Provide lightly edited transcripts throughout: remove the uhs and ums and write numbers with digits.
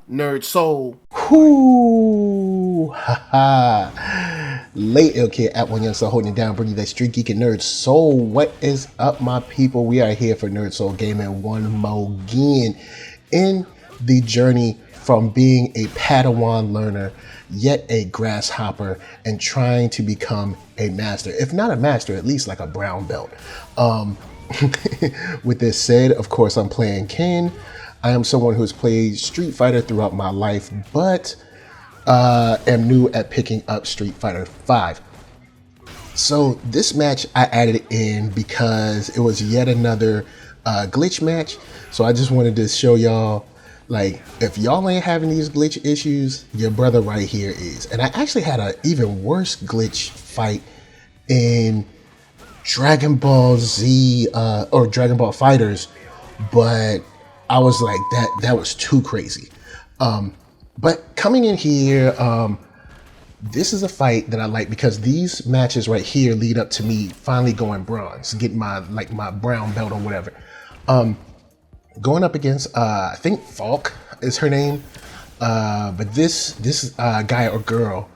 NERDSoul. Whoo! Ha Late LK at OneYoungsta holding it down, bringing that StreetGeek and NERDSoul. What is up, my people? We are here for NERDSoul Gaming one more again in the journey from being a Padawan learner, yet a grasshopper, and trying to become a master. If not a master, at least like a brown belt. With this said, of course, I'm playing Ken. I am someone who has played Street Fighter throughout my life, but am new at picking up Street Fighter 5. So this match I added in because it was yet another glitch match. So I just wanted to show y'all, like, if y'all ain't having these glitch issues, your brother right here is. And I actually had an even worse glitch fight in Dragon Ball Z or Dragon Ball Fighters, but I was like, that was too crazy. But coming in here, this is a fight that I like because these matches right here lead up to me finally going bronze, getting my brown belt or whatever. Going up against I think Falk is her name, but this guy or girl,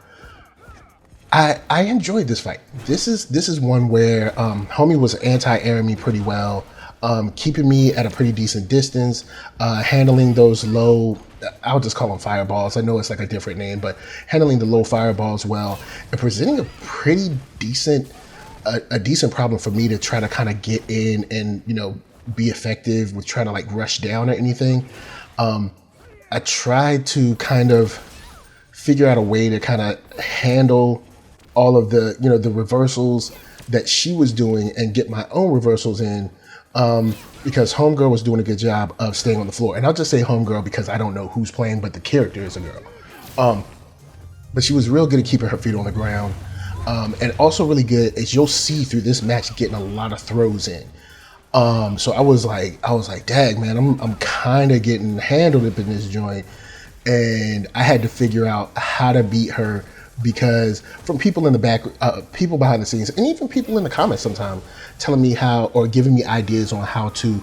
I enjoyed this fight. This is one where homie was anti-airing me pretty well, keeping me at a pretty decent distance, handling those low, I'll just call them fireballs. I know it's like a different name, but handling the low fireballs well and presenting a pretty decent, a decent problem for me to try to kind of get in and, you know, be effective with trying to like rush down or anything. I tried to kind of figure out a way to kind of handle all of the, you know, the reversals that she was doing and get my own reversals in, because homegirl was doing a good job of staying on the floor. And I'll just say homegirl because I don't know who's playing, but the character is a girl. But she was real good at keeping her feet on the ground, and also really good, as you'll see through this match, getting a lot of throws in. So I was like, dang man, I'm kind of getting handled up in this joint, and I had to figure out how to beat her. Because from people in the back, people behind the scenes, and even people in the comments sometimes telling me how, or giving me ideas on how to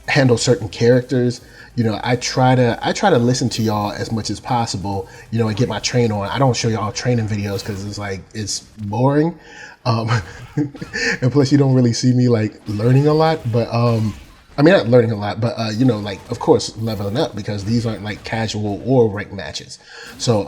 handle certain characters, you know, I try to listen to y'all as much as possible, you know, and get my train on. I don't show y'all training videos because it's like, it's boring. And plus you don't really see me like learning a lot, but I mean, not learning a lot, but, you know, like, of course, leveling up, because these aren't like casual or ranked matches. So,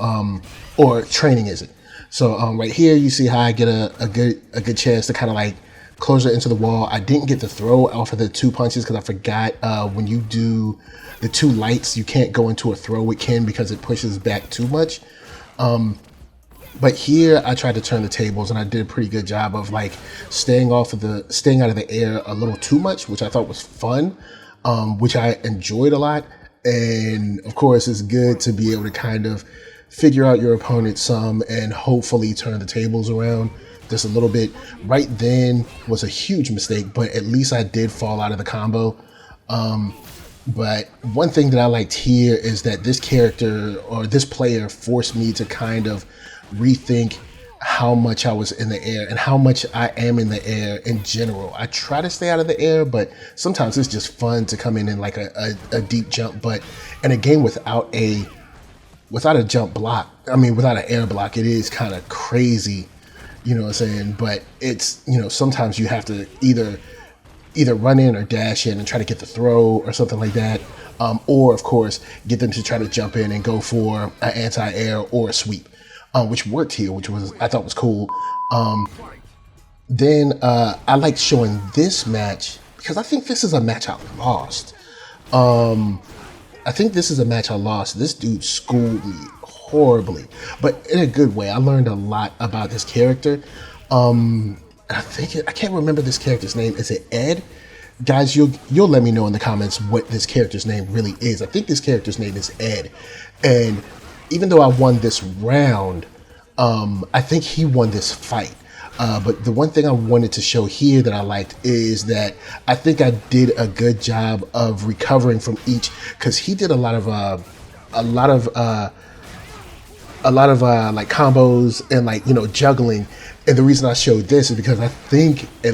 or training isn't. So, right here, you see how I get a good chance to kind of like close it into the wall. I didn't get the throw off of the two punches because I forgot when you do the two lights, you can't go into a throw with Ken because it pushes back too much. But here I tried to turn the tables, and I did a pretty good job of like staying out of the air a little too much, which I thought was fun, which I enjoyed a lot. And of course, it's good to be able to kind of figure out your opponent some and hopefully turn the tables around just a little bit. Right then was a huge mistake, but at least I did fall out of the combo. But one thing that I liked here is that this character or this player forced me to kind of rethink how much I was in the air and how much I am in the air in general. I try to stay out of the air, but sometimes it's just fun to come in like a deep jump. But in a game without a jump block, I mean, without an air block, it is kind of crazy, you know what I'm saying? But it's, you know, sometimes you have to either run in or dash in and try to get the throw or something like that. Or of course, get them to try to jump in and go for an anti-air or a sweep. Which worked here, which I thought was cool. Then I like showing this match because I think this is a match I lost. This dude schooled me horribly, but in a good way. I learned a lot about this character. I can't remember this character's name. Is it Ed? Guys, you'll let me know in the comments what this character's name really is. I think this character's name is Ed, and even though I won this round, I think he won this fight. But the one thing I wanted to show here that I liked is that I think I did a good job of recovering from each, because he did a lot of like combos and like, you know, juggling. And the reason I showed this is because I think I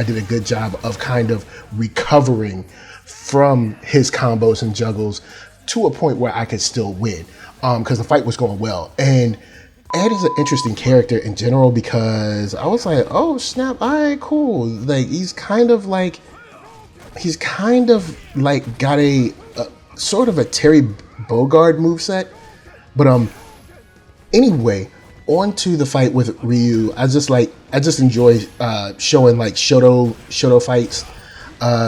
did a good job of kind of recovering from his combos and juggles to a point where I could still win, because the fight was going well. And Ed is an interesting character in general, because I was like, oh snap, all right, cool. Like he's kind of like got a sort of a Terry Bogard moveset. But anyway, on to the fight with Ryu. I just enjoy showing like Shoto fights,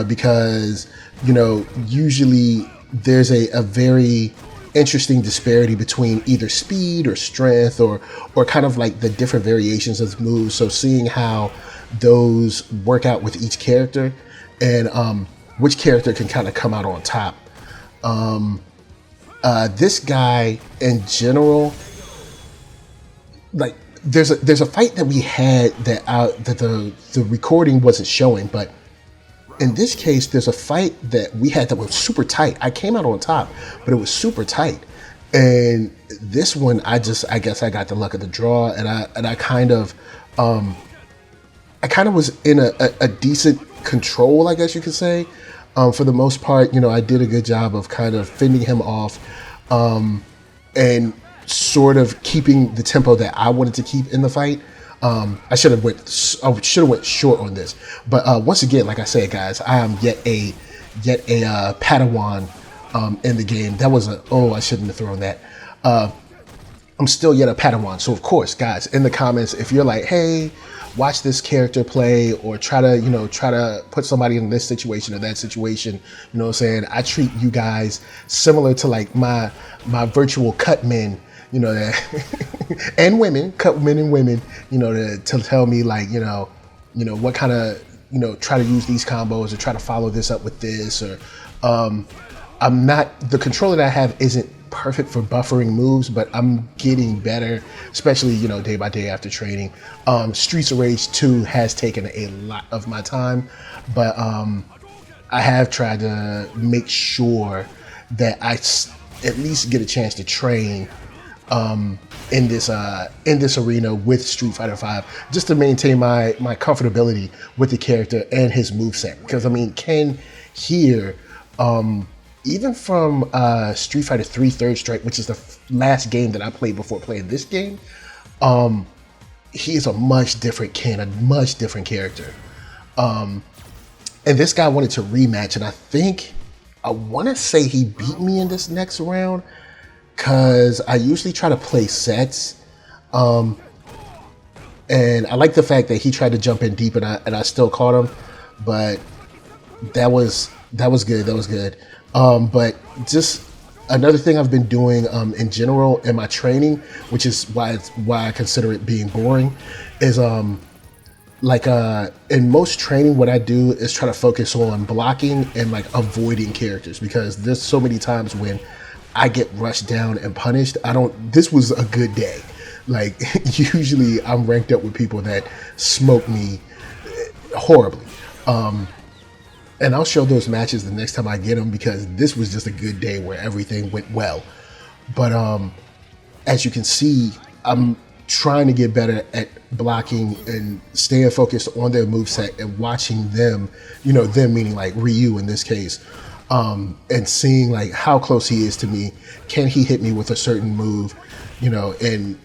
because usually there's a very interesting disparity between either speed or strength or kind of like the different variations of moves. So seeing how those work out with each character, and which character can kind of come out on top. This guy in general, like there's a fight that we had that the recording wasn't showing, but in this case there's a fight that we had that was super tight. I came out on top, but it was super tight. And this one, I guess I got the luck of the draw, and I kind of was in a decent control, I guess you could say. For the most part, I did a good job of kind of fending him off, and sort of keeping the tempo that I wanted to keep in the fight. I should have went short on this, but once again, like I said, guys, I am yet a Padawan in the game. That was I shouldn't have thrown that. I'm still yet a Padawan. So of course, guys, in the comments, if you're like, hey, watch this character play, or try to put somebody in this situation or that situation, you know what I'm saying? I treat you guys similar to like my virtual cut men, that and women, cut men and women, to tell me like, what kind of, try to use these combos or try to follow this up with this, or the controller that I have isn't perfect for buffering moves, but I'm getting better, especially day by day after training. Streets of Rage 2 has taken a lot of my time, but I have tried to make sure that I at least get a chance to train in this arena with Street Fighter 5, just to maintain my comfortability with the character and his moveset. Because I mean, Ken here, even from Street Fighter 3 Third Strike, which is the last game that I played before playing this game, he is a much different Ken, a much different character. And this guy wanted to rematch, and I want to say he beat me in this next round, because I usually try to play sets. And I like the fact that he tried to jump in deep, and I still caught him, but that was good. That was good. But just another thing I've been doing in general in my training, which is why I consider it being boring, is in most training, what I do is try to focus on blocking and like avoiding characters, because there's so many times when I get rushed down and punished. This was a good day. Like usually I'm ranked up with people that smoke me horribly. And I'll show those matches the next time I get them, because this was just a good day where everything went well. But as you can see, I'm trying to get better at blocking and staying focused on their moveset and watching them, them meaning like Ryu in this case, and seeing like how close he is to me. Can he hit me with a certain move, and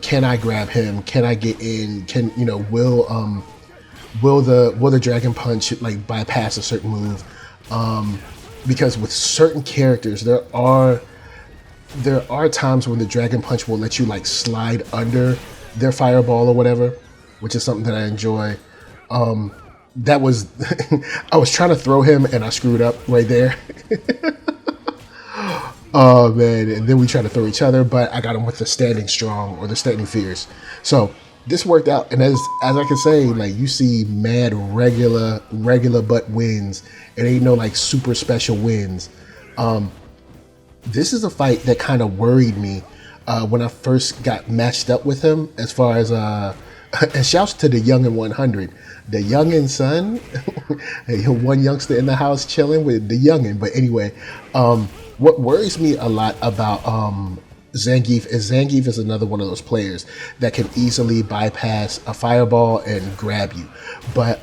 can I grab him? Can I get in? Will the Dragon Punch like bypass a certain move? Because with certain characters, there are times when the Dragon Punch will let you like slide under their fireball or whatever, which is something that I enjoy. That was I was trying to throw him and I screwed up right there. Oh man, and then we tried to throw each other, but I got him with the standing strong or the standing fierce. So this worked out, and as I can say, like you see mad regular butt wins. It ain't no like super special wins. This is a fight that kind of worried me when I first got matched up with him, as far as and shouts to the Youngin 100, the Youngin son, OneYoungsta in the house chilling with the Youngin. But anyway, what worries me a lot about Zangief is another one of those players that can easily bypass a fireball and grab you. But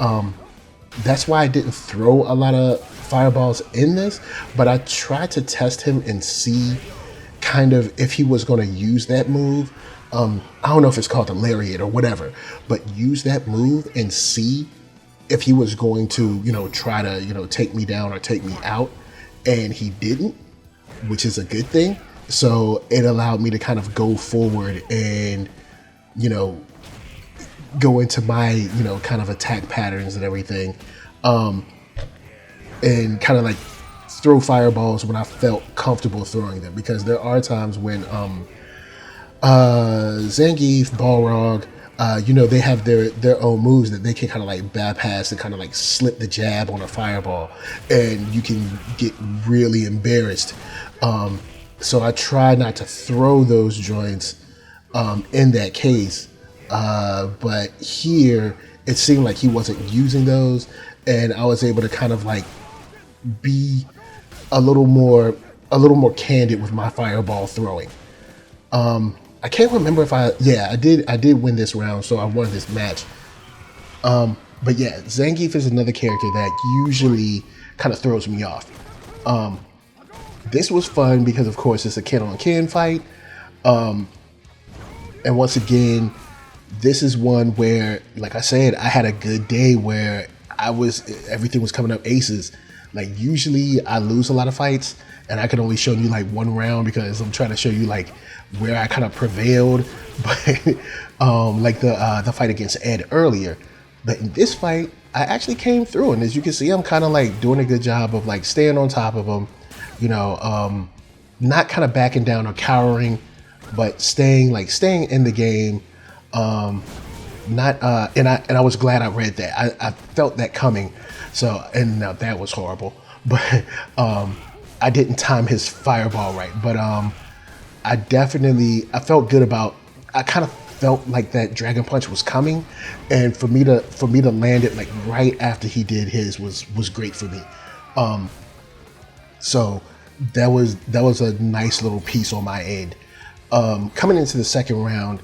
That's why I didn't throw a lot of fireballs in this, but I tried to test him and see kind of if he was going to use that move. I don't know if it's called the lariat or whatever, but use that move and see if he was going to, try to, take me down or take me out. And he didn't, which is a good thing. So it allowed me to kind of go forward and, go into my, kind of attack patterns and everything. And kind of like throw fireballs when I felt comfortable throwing them, because there are times when Zangief, Balrog, they have their own moves that they can kind of like bypass and kind of like slip the jab on a fireball, and you can get really embarrassed. So I try not to throw those joints in that case. But here it seemed like he wasn't using those, and I was able to kind of like be a little more candid with my fireball throwing. I can't remember if I did win this round, so I won this match. But yeah, Zangief is another character that usually kind of throws me off. This was fun because, of course, it's a kin-on-kin fight. And once again, this is one where, like I said, I had a good day where everything was coming up aces. Like, usually I lose a lot of fights, and I can only show you like one round because I'm trying to show you like where I kind of prevailed. But like the fight against Ed earlier. But in this fight, I actually came through, and as you can see, I'm kind of like doing a good job of like staying on top of him, not kind of backing down or cowering, but staying in the game. And I was glad I read that. I felt that coming. So, and now that was horrible, but I didn't time his fireball right. But I felt good about. I kind of felt like that Dragon Punch was coming, and for me to land it like right after he did his was great for me. So that was a nice little piece on my end. Coming into the second round,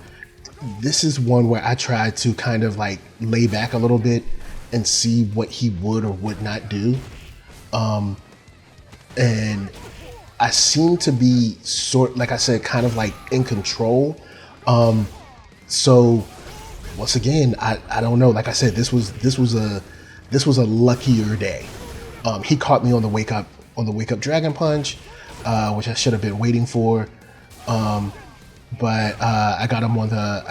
this is one where I tried to kind of like lay back a little bit and see what he would or would not do. And I seem to be like I said, kind of like in control. So once again, I don't know. Like I said, this was a luckier day. He caught me on the wake up Dragon Punch, which I should have been waiting for. But I got him on the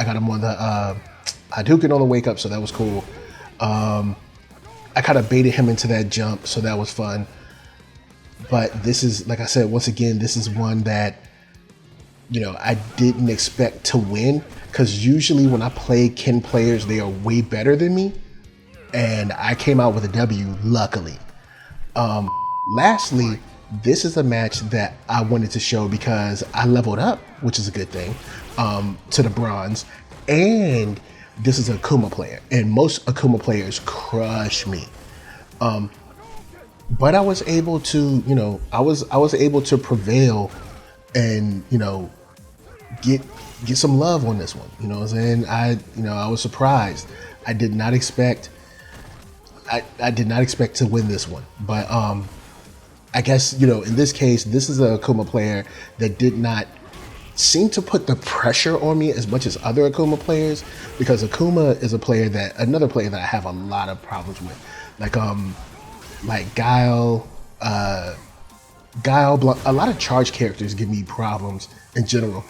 Hadouken on the wake up, so that was cool. I kind of baited him into that jump, so that was fun. But this is, like I said, once again, this is one that, I didn't expect to win, because usually when I play kin players, they are way better than me, and I came out with a W, luckily. Lastly, this is a match that I wanted to show because I leveled up, which is a good thing, to the bronze, and this is a Akuma player, and most Akuma players crush me. But I was able to, I was able to prevail and, get some love on this one. You know what I'm saying? I was surprised. I did not expect to win this one, but I guess, in this case, this is a Akuma player that did not seem to put the pressure on me as much as other Akuma players, because Akuma is another player that I have a lot of problems with. Like Guile, a lot of charge characters give me problems in general.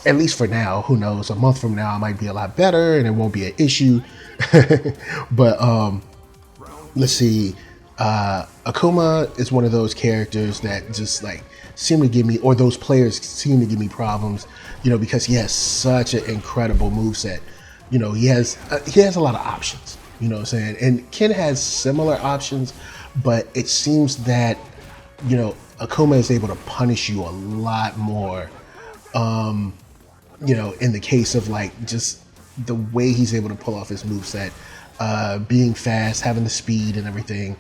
At least for now, who knows? A month from now, I might be a lot better and it won't be an issue. But let's see. Akuma is one of those characters that just like seem to give me, or those players seem to give me problems, because he has such an incredible moveset. He has a lot of options, you know what I'm saying? And Ken has similar options, but it seems that, Akuma is able to punish you a lot more, in the case of like just the way he's able to pull off his moveset, being fast, having the speed and everything.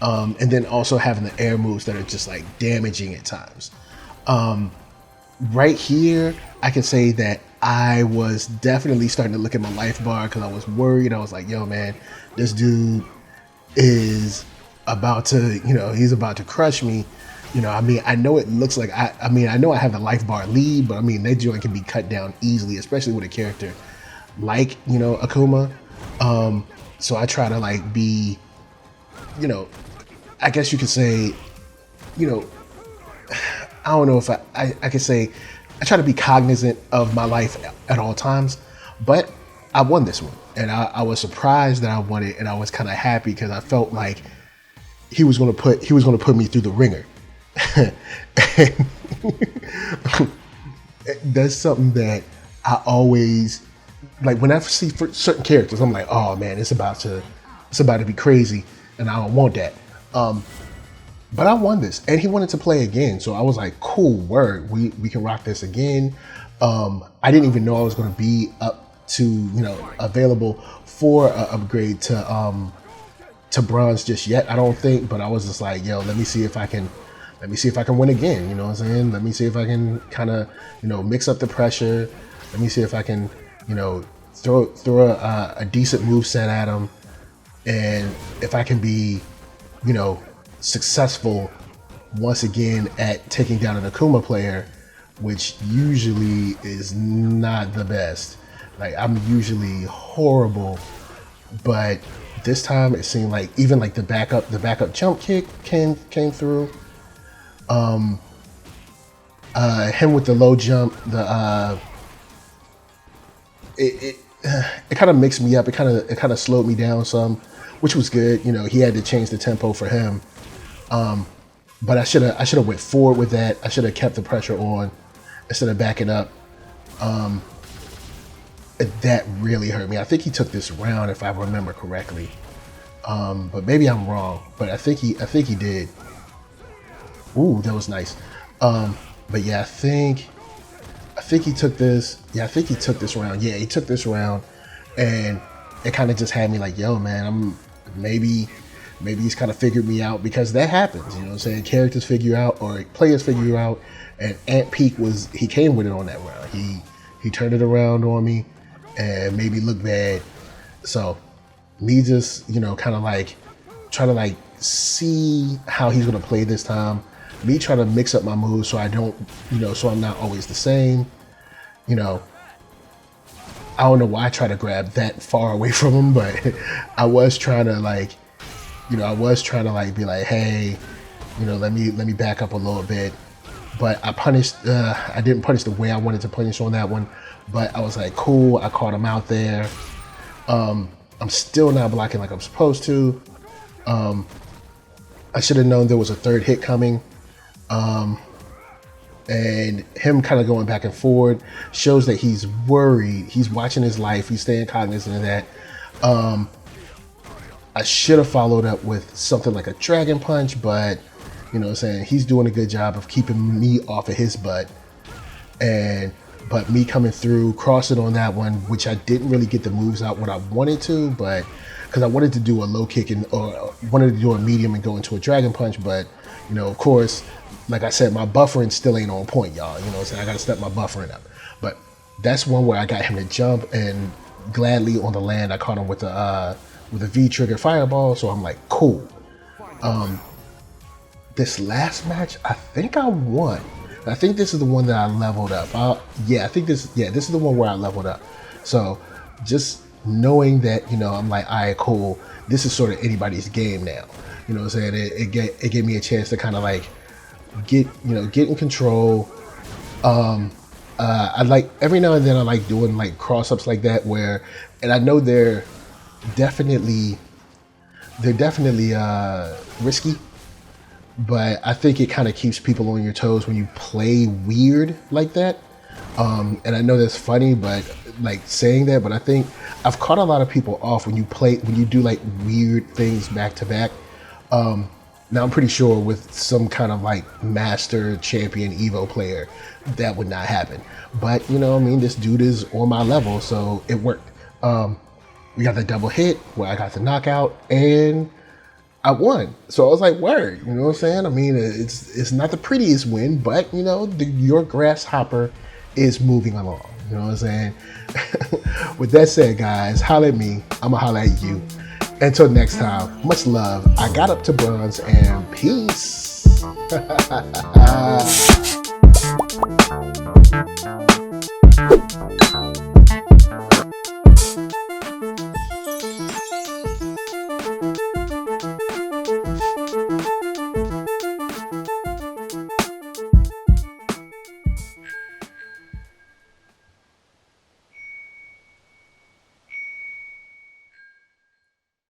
And then also having the air moves that are just like damaging at times. Right here, I can say that I was definitely starting to look at my life bar because I was worried. I was like, yo, man, this dude, is about to, he's about to crush me. I mean, I know it looks like, I mean, I know I have the life bar lead, but I mean, that joint can be cut down easily, especially with a character like, Akuma. So I try to like be, I guess you could say, I don't know if I could say, I try to be cognizant of my life at all times, but I won this one, and I was surprised that I won it, and I was kind of happy because I felt like he was gonna put me through the ringer. And that's something that I always like when I see for certain characters. I'm like, oh man, it's about to be crazy, and I don't want that. But I won this, and he wanted to play again, so I was like, cool, word, we can rock this again. I didn't even know I was going to be up to available for an upgrade to bronze just yet. I don't think, but I was just like, yo, let me see if I can win again. You know what I'm saying? Let me see if I can kind of mix up the pressure. Let me see if I can throw a decent move set at him, and if I can be successful once again at taking down an Akuma player, which usually is not the best. Like, I'm usually horrible, but this time it seemed like even like the backup jump kick came through. Him with the low jump, it kind of mixed me up. It kind of slowed me down some, which was good. He had to change the tempo for him. But I should have went forward with that. I should have kept the pressure on instead of backing up. That really hurt me. I think he took this round, if I remember correctly. But maybe I'm wrong. But I think he did. Ooh, that was nice. But yeah, I think he took this. Yeah, I think he took this round. Yeah, he took this round, and it kind of just had me like, yo, man, maybe he's kind of figured me out, because that happens. You know what I'm saying? Characters figure you out, or players figure you out, and Ant Peak he came with it on that round. He turned it around on me and made me look bad. So me just, kind of like trying to like see how he's going to play this time. Me trying to mix up my moves so I don't, so I'm not always the same. I don't know why I try to grab that far away from him, but I was trying to like, be like, hey, let me back up a little bit. But I didn't punish the way I wanted to punish on that one. But I was like, cool, I caught him out there. I'm still not blocking like I'm supposed to. I should have known there was a third hit coming. And him kind of going back and forward shows that he's worried. He's watching his life. He's staying cognizant of that. I should have followed up with something like a dragon punch, but he's doing a good job of keeping me off of his butt. But me coming through, crossing on that one, which I didn't really get the moves out what I wanted to, but because I wanted to do a low kick or wanted to do a medium and go into a dragon punch, but of course, like I said, my buffering still ain't on point, y'all. I got to step my buffering up. But that's one where I got him to jump, and gladly on the land, I caught him with a V trigger fireball. So I'm like, cool. This last match, I think I won. I think this is the one that I leveled up. This is the one where I leveled up. So just knowing that, I'm like, all right, cool. This is sort of anybody's game now. You know what I'm saying? It gave me a chance to kind of like get in control. I like every now and then I like doing like cross ups like that and I know they're definitely risky, but I think it kind of keeps people on your toes when you play weird like that. And I know that's funny, but like saying that, but I think I've caught a lot of people off when you do like weird things back to back. Now I'm pretty sure with some kind of like master champion Evo player, that would not happen. But this dude is on my level, so it worked. We got the double hit where I got the knockout and I won. So I was like, word, you know what I'm saying? I mean, it's not the prettiest win, but your Grasshopper is moving along. You know what I'm saying? With that said, guys, holla at me. I'ma holla at you. Until next time, much love. I got up to bronze and peace.